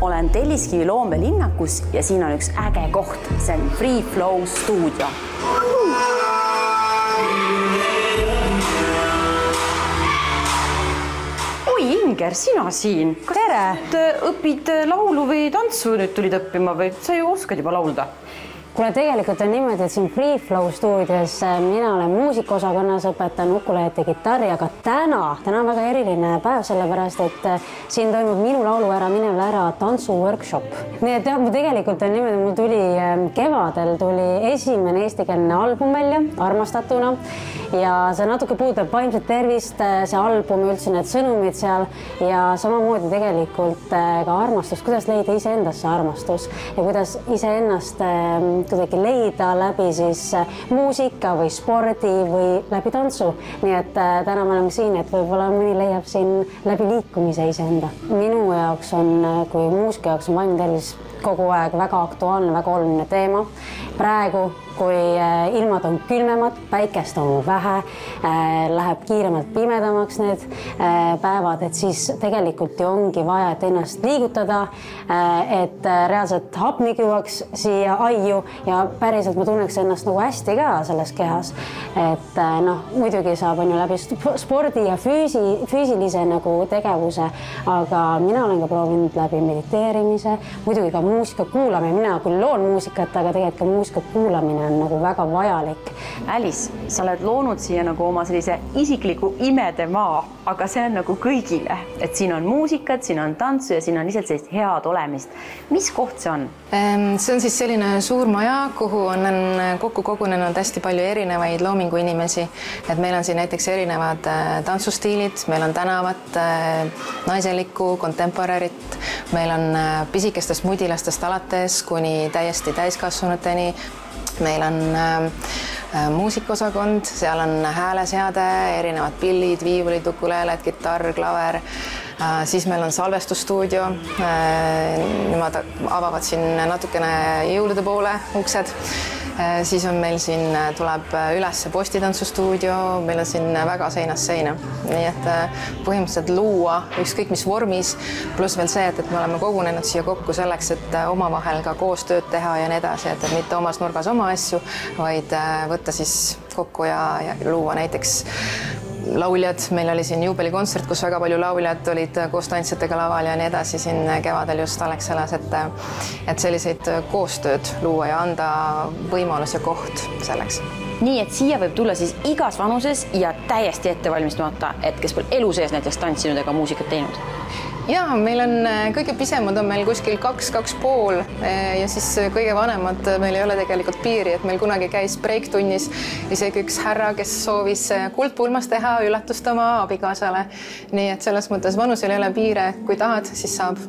olen Telliskivi loomelinnakus ja siin on üks äge koht. See on Free Flow stuudio. Oi, Inger, sina siin. Tere! Õpid laulu või tantsu nüüd tulid õppima või sa ju oskad juba laulda? Kuule, tegelikult on niimoodi, et siin Free Flow stuudios mina olen muusikaosakonnas, õpetan ukulelet ja kitarri, aga täna on väga eriline päev, sellepärast, et siin toimub minu laulu ära tantsuworkshop. Nii et jah, tegelikult on niimoodi, mul tuli kevadel esimene eestikeelne album välja, Armastatuna, ja see natuke puudutab vaimset tervist, see album, üldse need sõnumid seal ja samamoodi tegelikult ka armastus, kuidas leida iseendasse armastus ja kuidas iseennast kuidagi leida läbi siis muusika või spordi või läbi tantsu. Nii et täna me oleme siin, et võib-olla mõni leiab siin läbi liikumise iseenda. Minu jaoks on, kui muusika jaoks on vaimne tervis kogu aeg väga aktuaalne, väga oluline teema. Praegu, kui ilmad on külmemad, päikest on vähe, läheb kiiremalt pimedamaks need päevad, et siis tegelikult ju ongi vaja, et ennast liigutada, et reaalselt hapnik jõuaks siia aiu ja päriselt ma tunneks ennast nagu hästi ka selles kehas. Et muidugi saab on ju läbi spordi ja füüsilise nagu tegevuse, aga mina olen ka proovinud läbi mediteerimise, muidugi ka muusika kuulamine, mina küll loon muusikat, aga tegelikult ka muusika kuulamine on nagu väga vajalik. Alice, sa oled loonud siia nagu oma sellise isikliku imede maa, aga see on nagu kõigile, et siin on muusikat, siin on tantsu ja siin on lihtsalt sellist head olemist. Mis koht see on? See on siis selline suur maja, kuhu on kokku kogunenud hästi palju erinevaid loomingu inimesi. Et meil on siin näiteks erinevad tantsustiilid, meil on tänavat, naiselikku, kontemporarit, meil on pisikestest mudilastest alates kuni täiesti täiskasvanuteni. Meil on muusikaosakond, seal on hääleseade, erinevad pillid, viivulid, ukuleeled, kitarr, klaver. Siis meil on salvestusstuudio. Nemad avavad siin natukene jõulude poole uksed. Siis on meil siin tuleb üles postitantsustuudio, meil on siin väga seinast seina. Nii et põhimõtteliselt luua ükskõik mis vormis, pluss veel see, et me oleme kogunenud siia kokku selleks, et omavahel ka koostööd teha ja nii edasi, et mitte omas nurgas oma asju, vaid võtta siis kokku ja luua näiteks lauljad. Meil oli siin juubelikontsert, kus väga palju lauljad olid koos tantsijatega laval ja nii edasi siin kevadel just Alexelas, et selliseid koostööd luua ja anda võimalus ja koht selleks. Nii, et siia võib tulla siis igas vanuses ja täiesti ettevalmistamata, et kes pole elu sees näiteks tantsinud ega muusikat teinud. Ja, meil on kõige pisemad on meil kuskil 2,5 ja siis kõige vanemad meil ei ole tegelikult piiri, et meil kunagi käis breiktunnis isegi üks härra, kes soovis kuldpulmas teha üllatust oma abikaasale. Nii et selles mõttes vanusel ei ole piire, kui tahad, siis saab.